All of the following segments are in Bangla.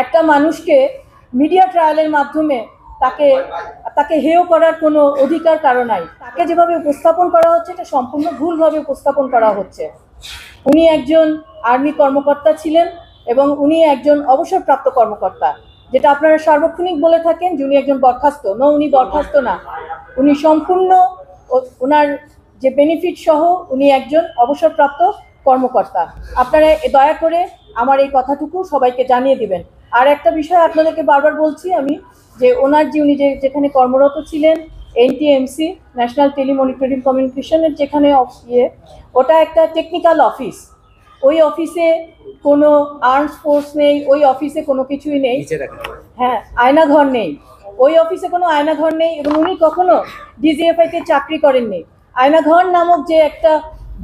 একটা মানুষকে মিডিয়া ট্রায়ালের মাধ্যমে তাকে তাকে হেয় করার কোনো অধিকার কারো নাই। তাকে যেভাবে উপস্থাপন করা হচ্ছে এটা সম্পূর্ণ ভুলভাবে উপস্থাপন করা হচ্ছে। উনি একজন আর্মি কর্মকর্তা ছিলেন এবং উনি একজন অবসরপ্রাপ্ত কর্মকর্তা, যেটা আপনারা সার্বক্ষণিক বলে থাকেন যে উনি একজন বরখাস্ত। উনি বরখাস্ত না, উনি সম্পূর্ণ ওনার যে বেনিফিট সহ উনি একজন অবসরপ্রাপ্ত কর্মকর্তা। আপনারা দয়া করে আমার এই কথাটুকু সবাইকে জানিয়ে দিবেন। আর একটা বিষয় আপনাদেরকে বারবার বলছি আমি, যে ওনার যে উনি যেখানে কর্মরত ছিলেন এনটিএমসি, ন্যাশনাল টেলিমনিটরিং কমিউনিকেশনের যেখানে ওটা একটা টেকনিক্যাল অফিস। ওই অফিসে কোনো আর্মস ফোর্স নেই, ওই অফিসে কোনো কিছুই নেই। হ্যাঁ, আয়নাঘর নেই, ওই অফিসে কোনো আয়নাঘর নেই এবং উনি কখনো ডিজিএফআইতে চাকরি করেননি। আয়নাঘর নামক যে একটা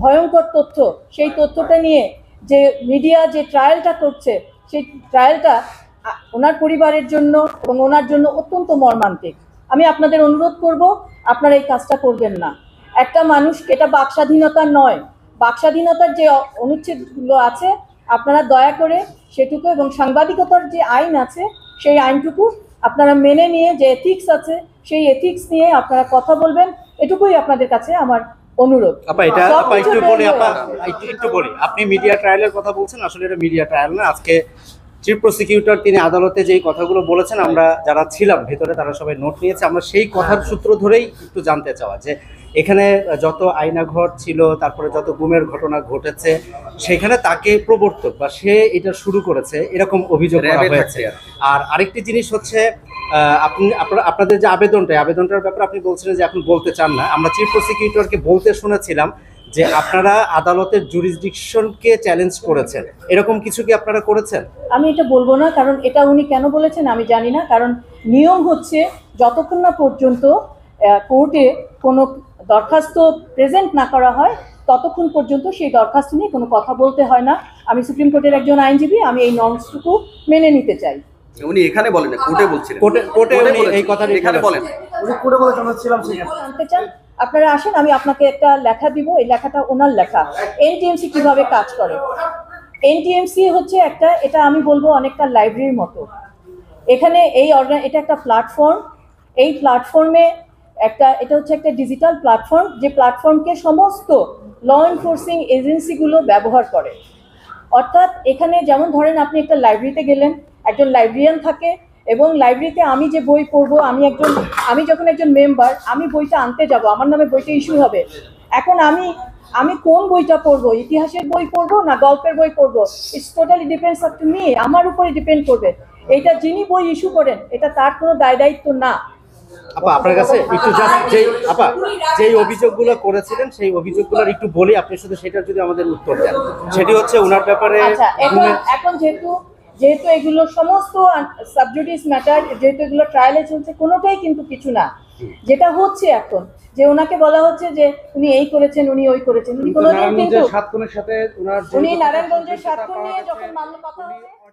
ভয়ঙ্কর তথ্য, সেই তথ্যটা নিয়ে যে মিডিয়া যে ট্রায়ালটা করছে, সেই ট্রায়ালটা ওনার পরিবারের জন্য এবং ওনার জন্য অত্যন্ত মর্মান্তিক। আমি আপনাদের অনুরোধ করব, আপনারা এই কাজটা করবেন না। একটা মানুষ, এটা বাক স্বাধীনতা নয়, বাক স্বাধীনতার যে অনুচ্ছেদগুলো আছে আপনারা দয়া করে সেটুকু, এবং সাংবাদিকতার যে আইন আছে সেই আইনটুকু আপনারা মেনে নিয়ে, যে এথিক্স আছে সেই এথিক্স নিয়ে আপনারা কথা বলবেন, এটুকুই আপনাদের কাছে আমার অনুরোধ। একটু বলি, আপনি মিডিয়া ট্রায়ালের কথা বলছেন, আসলে এটা মিডিয়া ট্রায়াল না। আজকে চিফ প্রসিকিউটর তিনি আদালতে যেই কথাগুলো বলেছেন, আমরা যারা ছিলাম ভেতরে তারা সবাই নোট নিয়েছে। আমরা সেই কথার সূত্র ধরেই একটু জানতে চাওয়া যে এখানে যত আয়নাঘর ছিল, তারপরে যত গুমের ঘটনা ঘটেছে, সেখানে তাকে প্রবর্তক বা সে এটা শুরু করেছে এরকম অভিযোগ করা হয়েছে। আর আরেকটি জিনিস হচ্ছে, আপনাদের যে আবেদনটার ব্যাপারে আপনি বলছিলেন যে এখন বলতে চান না। আমরা চিফ প্রসিকিউটরকে বলতে শুনেছিলাম যে আপনারা আদালতের জুরিসডিকশনকে চ্যালেঞ্জ করেছেন, এরকম কিছু কি আপনারা করেছেন? আমি এটা বলবো না, কারণ এটা উনি কেন বলেছেন আমি জানি না। কারণ নিয়ম হচ্ছে যতক্ষণ না পর্যন্ত কোর্টে কোনো দরখাস্ত প্রেজেন্ট না করা হয় ততক্ষণ পর্যন্ত সেই দরখাস্ত নিয়ে কোনো কথা বলতে হয় না। আমি সুপ্রিম কোর্টের একজন আইনজীবী, আমি এই নর্মসটুকু মেনে নিতে চাই। উনি এখানে বলেন না, কোর্টে বলছিলেন। কোর্টে উনি এই কথাটা এখানে বলেন, উনি কোর্টে বলে জানাচ্ছিলাম। জানতে চান আপনারা আসেন, আমি আপনাকে একটা লেখা দিব, এই লেখাটা ওনার লেখা। এনটিএমসি কিভাবে কাজ করে। এনটিএমসি হচ্ছে একটা, এটা আমি বলবো অনেকটা লাইব্রেরির মতো। এখানে এটা একটা প্ল্যাটফর্ম। এই প্ল্যাটফর্মে এটা হচ্ছে একটা ডিজিটাল প্ল্যাটফর্ম, যে প্ল্যাটফর্মকে সমস্ত ল এনফোর্সিং এজেন্সিগুলো ব্যবহার করে। অর্থাৎ এখানে যেমন ধরেন আপনি একটা লাইব্রেরিতে গেলেন, একজন লাইব্রেরিয়ান থাকে এবং লাইব্রেরিতে আমি যে বই পড়বো, আমি যখন একজন মেম্বার, আমি বইটা আনতে যাব, আমার নামে বইটা ইস্যু হবে। এখন আমি কোন বইটা পড়বো, ইতিহাসের বই পড়বো না গল্পের বই পড়বো, it's totally depends up to me, আমার উপরে ডিপেন্ড করবে। এটা যিনি বই ইস্যু করেন এটা তার কোনো দায়িত্ব না। আপা আপনার কাছে একটু যেই অভিযোগগুলো করেছিলেন সেই অভিযোগগুলোর একটু বলি, আপনি শুধু সেটার যদি আমাদের উত্তর দেন। সেটি হচ্ছে ওনার ব্যাপারে। আচ্ছা, এখন যেহেতু এগুলো সমস্ত সাবজুডিস ম্যাটার, যেহেতু এগুলো ট্রায়ালে চলছে, কোনোটাই কিন্তু কিছু না। যেটা হচ্ছে এখন যে ওনাকে বলা হচ্ছে যে উনি এই করেছেন, উনি ওই করেছেন, উনি কোনোদিন কিন্তু সাতক্ষণের সাথে উনি নারায়ণগঞ্জের 7 নিয়ে যখন মামলা কথা হচ্ছে